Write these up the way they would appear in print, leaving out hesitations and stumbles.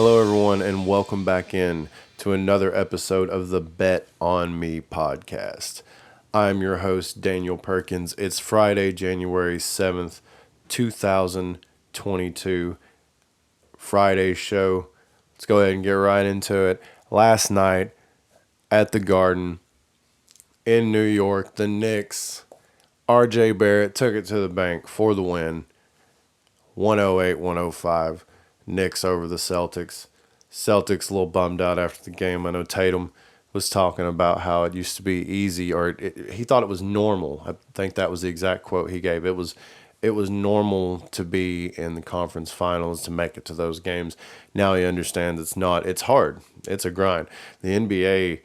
Hello, everyone, and welcome back in to another episode of the Bet on Me podcast. I'm your host, Daniel Perkins. It's Friday, January 7th, 2022. Friday show. Let's go ahead and get right into it. Last night at the Garden in New York, the Knicks, RJ Barrett took it to the bank for the win. 108-105. Knicks over the Celtics. Celtics a little bummed out after the game. I know Tatum was talking about how it used to be easy, or he thought it was normal. I think that was the exact quote he gave. It was normal to be in the conference finals, to make it to those games. Now he understands it's not. It's hard. It's a grind. The NBA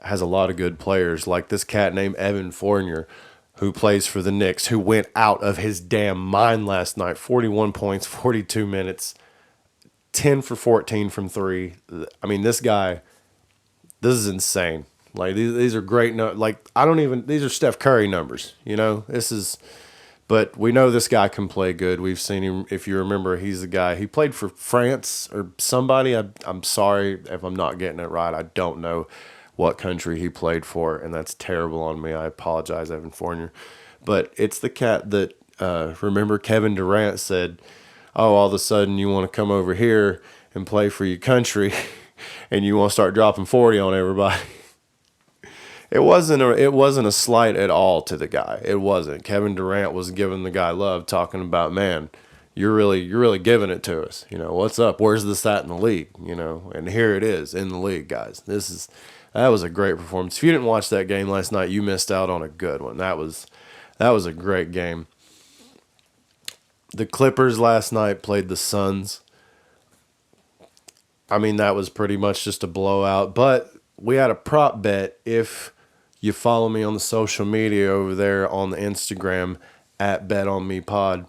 has a lot of good players, like this cat named Evan Fournier, who plays for the Knicks, who went out of his damn mind last night. 41 points, 42 minutes, 10 for 14 from three. I mean, this guy, this is insane. Like, these are great. These are Steph Curry numbers, but we know this guy can play good. We've seen him. If you remember, he's the guy. He played for France or somebody. I'm sorry if I'm not getting it right. I don't know what country he played for, and that's terrible on me. I apologize, Evan Fournier. But it's the cat that, remember Kevin Durant said, oh, all of a sudden you want to come over here and play for your country and you want to start dropping 40 on everybody. It wasn't a slight at all to the guy. It wasn't. Kevin Durant was giving the guy love, talking about, man, you're really giving it to us. What's up? Where's this at in the league? And here it is in the league, guys. That was a great performance. If you didn't watch that game last night, you missed out on a good one. That was a great game. The Clippers last night played the Suns. I mean, that was pretty much just a blowout. But we had a prop bet. If you follow me on the social media over there on the Instagram at BetOnMePod.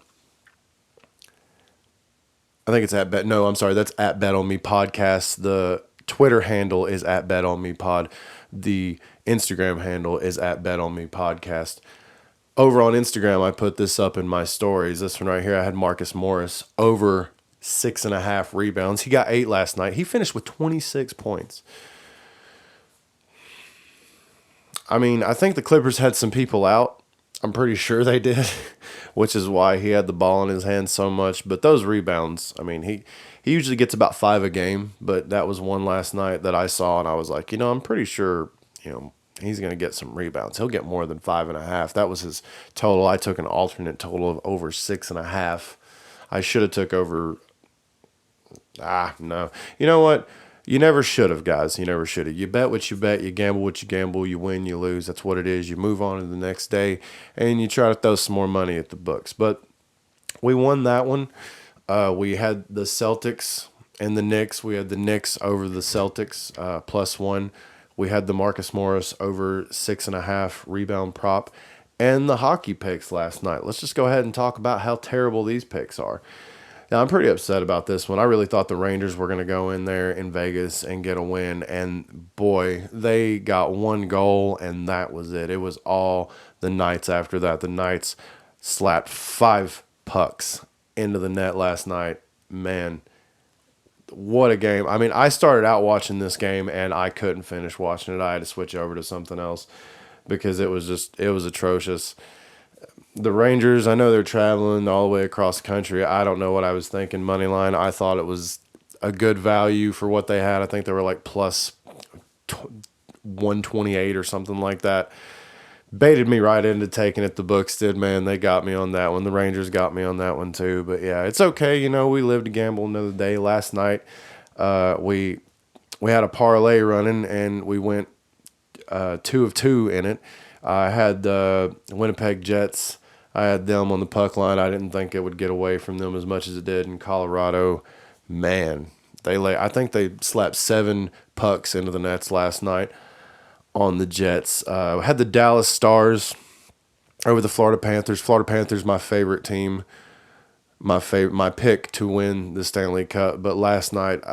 I think it's at Bet. No, I'm sorry. That's at BetOnMePodcast. The Twitter handle is at BetOnMePod. The Instagram handle is at BetOnMePodcast. Over on Instagram, I put this up in my stories. This one right here, I had Marcus Morris over 6.5 rebounds. He got 8 last night. He finished with 26 points. I mean, I think the Clippers had some people out. I'm pretty sure they did, which is why he had the ball in his hands so much. But those rebounds, I mean, he usually gets about 5 a game, but that was one last night that I saw, and I was like, I'm pretty sure, he's going to get some rebounds. He'll get more than 5.5. That was his total. I took an alternate total of over 6.5. I should have took over. No. You know what? You never should have, guys. You never should have. You bet what you bet. You gamble what you gamble. You win, you lose. That's what it is. You move on to the next day, and you try to throw some more money at the books. But we won that one. We had the Celtics and the Knicks. We had the Knicks over the Celtics, +1. We had the Marcus Morris over 6.5 rebound prop, and the hockey picks last night. Let's just go ahead and talk about how terrible these picks are. Now, I'm pretty upset about this one. I really thought the Rangers were going to go in there in Vegas and get a win, and boy, they got one goal, and that was it. It was all the Knights after that. The Knights slapped 5 pucks into the net last night. Man, what a game. I mean, I started out watching this game, and I couldn't finish watching it. I had to switch over to something else because it was atrocious. The Rangers, I know they're traveling all the way across the country. I don't know what I was thinking. Money line, I thought it was a good value for what they had. I think they were like plus 128 or something like that. Baited me right into taking it. The books did, man. They got me on that one. The Rangers got me on that one too. But yeah, it's okay. We live to gamble another day. Last night, we had a parlay running, and we went 2 of 2 in it. I had the Winnipeg Jets. I had them on the puck line. I didn't think it would get away from them as much as it did in Colorado. Man, I think they slapped 7 pucks into the nets last night on the Jets. Had the Dallas Stars over the Florida Panthers. Florida Panthers, my favorite team, my pick to win the Stanley Cup. But last night,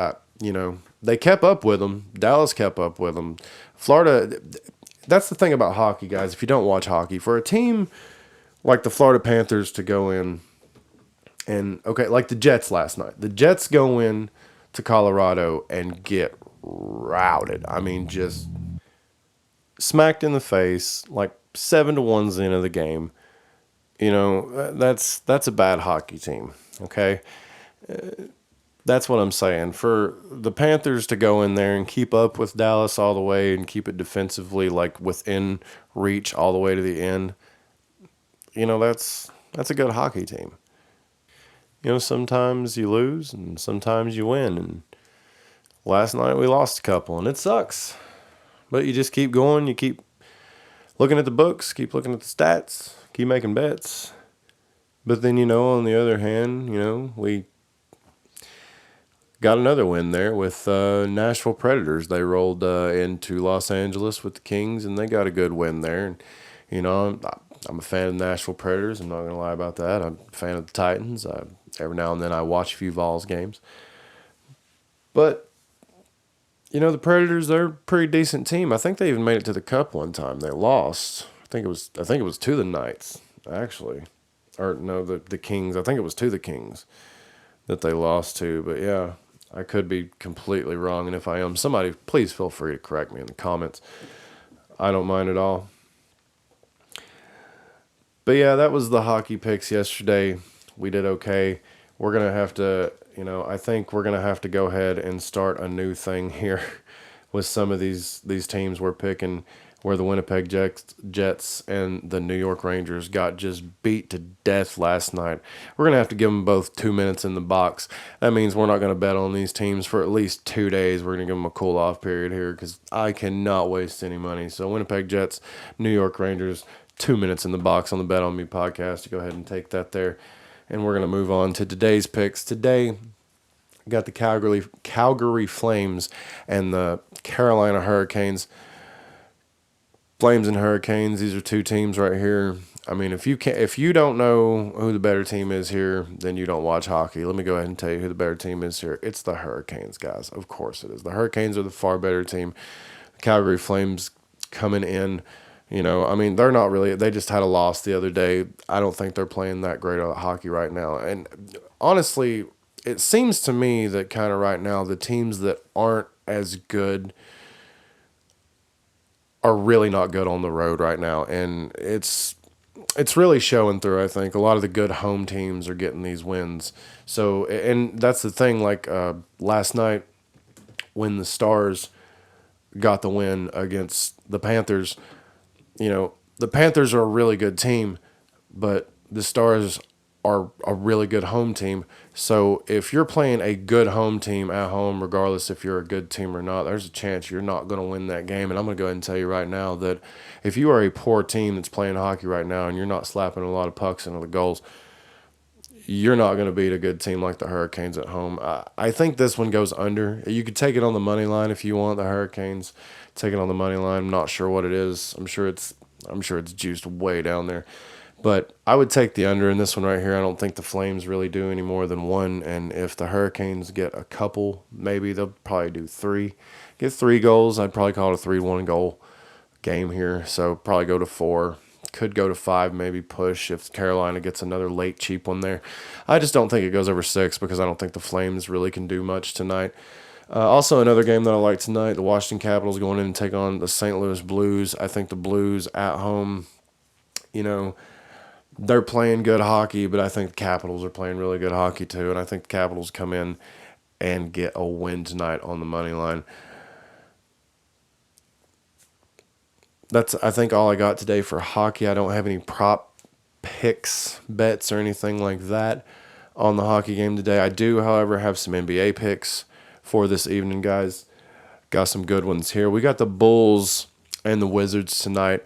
they kept up with them. Dallas kept up with them. Florida. That's the thing about hockey, guys. If you don't watch hockey, for a team like the Florida Panthers to go in and, okay, like the Jets last night. The Jets go in to Colorado and get routed. I mean, just smacked in the face, like 7-1's the end of the game. That's a bad hockey team. Okay, that's what I'm saying. For the Panthers to go in there and keep up with Dallas all the way and keep it defensively like within reach all the way to the end, that's a good hockey team. Sometimes you lose and sometimes you win. And last night we lost a couple, and it sucks. But you just keep going. You keep looking at the books, keep looking at the stats, keep making bets. But then, on the other hand, we got another win there with Nashville Predators. They rolled into Los Angeles with the Kings, and they got a good win there. And, I'm a fan of the Nashville Predators. I'm not going to lie about that. I'm a fan of the Titans. Every now and then I watch a few Vols games. But, the Predators, they're a pretty decent team. I think they even made it to the Cup one time. They lost. I think it was to the Knights, actually. Or no, the Kings. I think it was to the Kings that they lost to. But yeah, I could be completely wrong. And if I am, somebody please feel free to correct me in the comments. I don't mind at all. But yeah, that was the hockey picks yesterday. We did okay. We're going to have to, I think we're going to have to go ahead and start a new thing here with some of these teams we're picking, where the Winnipeg Jets and the New York Rangers got just beat to death last night. We're going to have to give them both 2 minutes in the box. That means we're not going to bet on these teams for at least 2 days. We're going to give them a cool-off period here because I cannot waste any money. So Winnipeg Jets, New York Rangers, 2 minutes in the box on the Bet On Me podcast. Go ahead and take that there. And we're going to move on to today's picks. Today, we got the Calgary Flames and the Carolina Hurricanes. Flames and Hurricanes, these are two teams right here. I mean, if you don't know who the better team is here, then you don't watch hockey. Let me go ahead and tell you who the better team is here. It's the Hurricanes, guys. Of course it is. The Hurricanes are the far better team. The Calgary Flames coming in, I mean, they're not really. They just had a loss the other day. I don't think they're playing that great of hockey right now. And honestly, it seems to me that kind of right now, the teams that aren't as good are really not good on the road right now, and it's really showing through. I think a lot of the good home teams are getting these wins. So, and that's the thing. Like last night, when the Stars got the win against the Panthers, the Panthers are a really good team, but the Stars are a really good home team. So if you're playing a good home team at home, regardless if you're a good team or not, there's a chance you're not going to win that game. And I'm going to go ahead and tell you right now that if you are a poor team that's playing hockey right now and you're not slapping a lot of pucks into the goals, you're not going to beat a good team like the Hurricanes at home. I think this one goes under. You could take it on the money line if you want. The Hurricanes, take it on the money line. I'm not sure what it is. I'm sure it's juiced way down there. But I would take the under in this one right here. I don't think the Flames really do any more than one. And if the Hurricanes get a couple, maybe they'll probably do 3. Get 3 goals. I'd probably call it a 3-1 goal game here. So probably go to 4. Could go to 5, maybe push if Carolina gets another late cheap one there. I just don't think it goes over 6 because I don't think the Flames really can do much tonight. Also, another game that I like tonight, the Washington Capitals going in and take on the St. Louis Blues. I think the Blues at home, they're playing good hockey, but I think the Capitals are playing really good hockey too, and I think the Capitals come in and get a win tonight on the money line. That's, I think, all I got today for hockey. I don't have any prop picks, bets, or anything like that on the hockey game today. I do, however, have some NBA picks for this evening, guys. Got some good ones here. We got the Bulls and the Wizards tonight.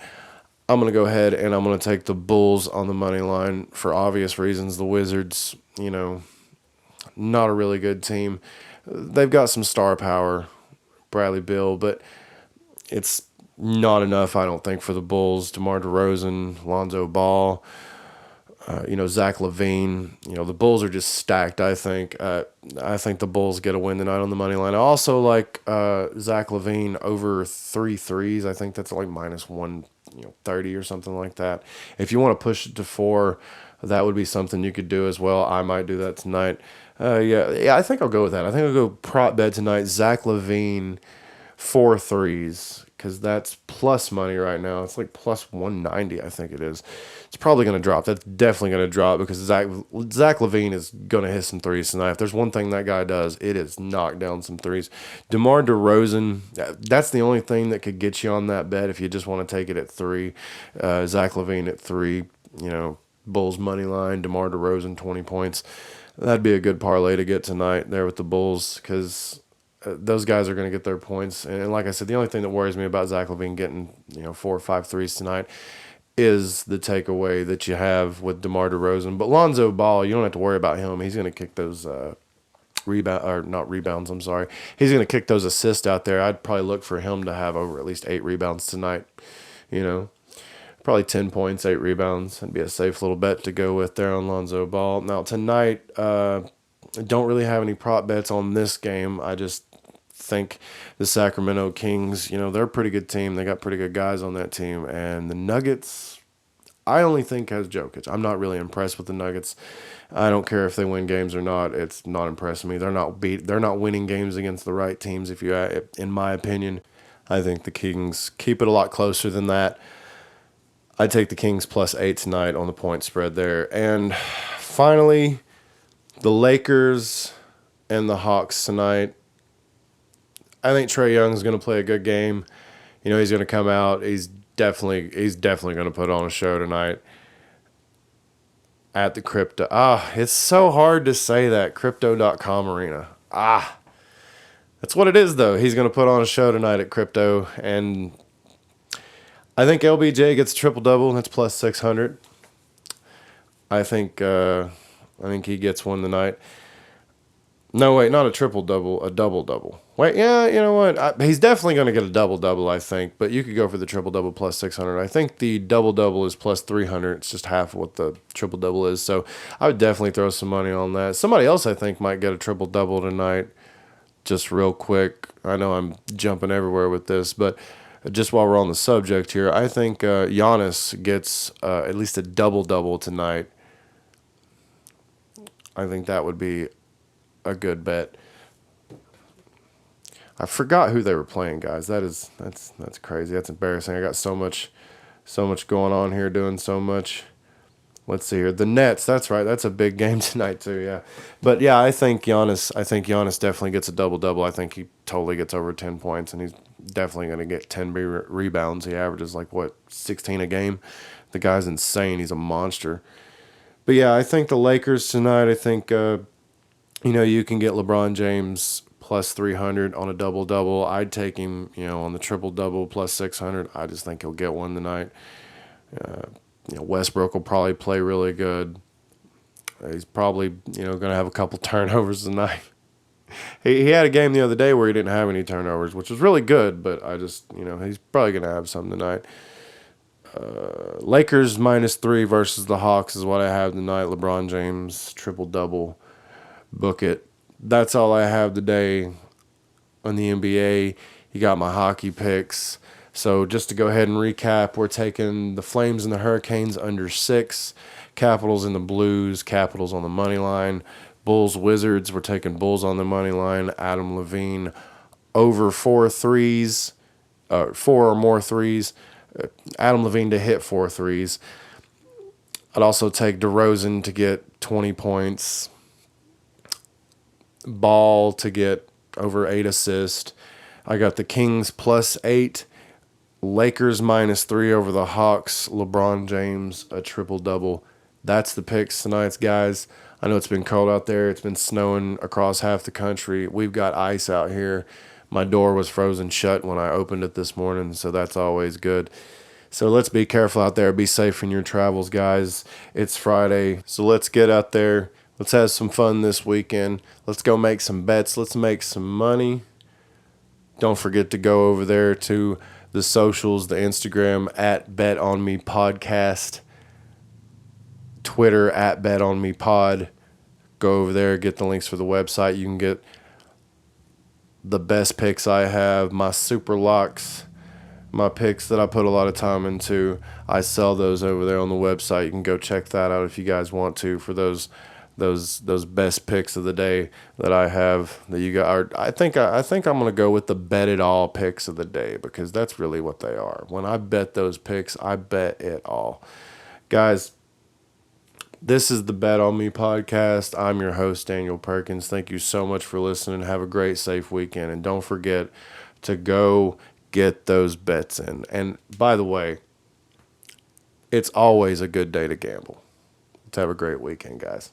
I'm going to go ahead and I'm going to take the Bulls on the money line for obvious reasons. The Wizards, not a really good team. They've got some star power, Bradley Beal, but it's not enough, I don't think, for the Bulls. DeMar DeRozan, Lonzo Ball, Zach LaVine. The Bulls are just stacked, I think. I think the Bulls get a win tonight on the money line. I also like Zach LaVine over 3 threes. I think that's like minus 130 or something like that. If you want to push it to 4, that would be something you could do as well. I might do that tonight. Yeah, I think I'll go with that. I think I'll go prop bet tonight. Zach LaVine, 4 threes, because that's plus money right now. It's like plus 190, I think it is. It's probably going to drop. That's definitely going to drop because Zach LaVine is going to hit some threes tonight. If there's one thing that guy does, it is knock down some threes. DeMar DeRozan, that's the only thing that could get you on that bet if you just want to take it at three. Zach LaVine at three, Bulls money line, DeMar DeRozan 20 points. That'd be a good parlay to get tonight there with the Bulls because those guys are going to get their points. And like I said, the only thing that worries me about Zach LaVine getting 4 or 5 threes tonight is the takeaway that you have with DeMar DeRozan. But Lonzo Ball, you don't have to worry about him. He's going to kick those not rebounds. I'm sorry. He's going to kick those assists out there. I'd probably look for him to have over at least 8 rebounds tonight. Probably 10 points, 8 rebounds. That'd be a safe little bet to go with there on Lonzo Ball. Now tonight, don't really have any prop bets on this game. I just think the Sacramento Kings, they're a pretty good team. They got pretty good guys on that team. And the Nuggets, I only think has Jokic. I'm not really impressed with the Nuggets. I don't care if they win games or not. It's not impressing me. They're not winning games against the right teams. In my opinion, I think the Kings keep it a lot closer than that. I take the Kings plus 8 tonight on the point spread there. And finally, the Lakers and the Hawks tonight. I think Trae Young's going to play a good game. He's going to come out. He's definitely going to put on a show tonight at the Crypto. It's so hard to say that. Crypto.com arena. That's what it is, though. He's going to put on a show tonight at Crypto. And I think LBJ gets a triple-double. That's plus 600. I think he gets one tonight. No, wait, not a triple-double, a double-double. Wait, yeah, you know what? He's definitely going to get a double-double, I think, but you could go for the triple-double plus 600. I think the double-double is plus 300. It's just half of what the triple-double is, so I would definitely throw some money on that. Somebody else, I think, might get a triple-double tonight, just real quick. I know I'm jumping everywhere with this, but just while we're on the subject here, I think Giannis gets at least a double-double tonight. I think that would be a good bet. I forgot who they were playing, guys. That's crazy. That's embarrassing. I got so much going on here, doing so much. Let's see here. The Nets. That's right. That's a big game tonight too. Yeah, but yeah, I think Giannis definitely gets a double-double. I think he totally gets over 10 points, and he's definitely going to get 10 rebounds. He averages 16 a game. The guy's insane. He's a monster. But yeah, I think the Lakers tonight. I think you can get LeBron James plus 300 on a double-double. I'd take him, on the triple-double plus 600. I just think he'll get one tonight. Westbrook will probably play really good. He's probably, going to have a couple turnovers tonight. He had a game the other day where he didn't have any turnovers, which was really good, but I just, he's probably going to have some tonight. Lakers -3 versus the Hawks is what I have tonight. LeBron James, triple-double. Book it. That's all I have today on the NBA. You got my hockey picks. So just to go ahead and recap, we're taking the Flames and the Hurricanes under 6, Capitals and the Blues, Capitals on the money line, Bulls Wizards, we're taking Bulls on the money line, Adam Levine over 4 threes, 4 or more threes, Adam Levine to hit 4 threes. I'd also take DeRozan to get 20 points, Ball to get over 8 assists. I got the Kings plus 8, Lakers -3 over the Hawks, LeBron James, a triple-double. That's the picks tonight, guys. I know it's been cold out there. It's been snowing across half the country. We've got ice out here. My door was frozen shut when I opened it this morning, so that's always good. So let's be careful out there. Be safe in your travels, guys. It's Friday, so let's get out there. Let's have some fun this weekend. Let's go make some bets. Let's make some money. Don't forget to go over there to the socials, the Instagram at Bet On Me Podcast, Twitter at Bet On Me Pod. Go over there, get the links for the website. You can get the best picks I have, my super locks, my picks that I put a lot of time into. I sell those over there on the website. You can go check that out if you guys want to for those those best picks of the day that I have that you got. I think I'm gonna go with the bet it all picks of the day, because that's really what they are. When I bet those picks, I bet it all, guys. This is the Bet on Me podcast. I'm your host, Daniel Perkins. Thank you so much for listening. Have a great, safe weekend, and don't forget to go get those bets in. And by the way, it's always a good day to gamble. Let's have a great weekend, guys.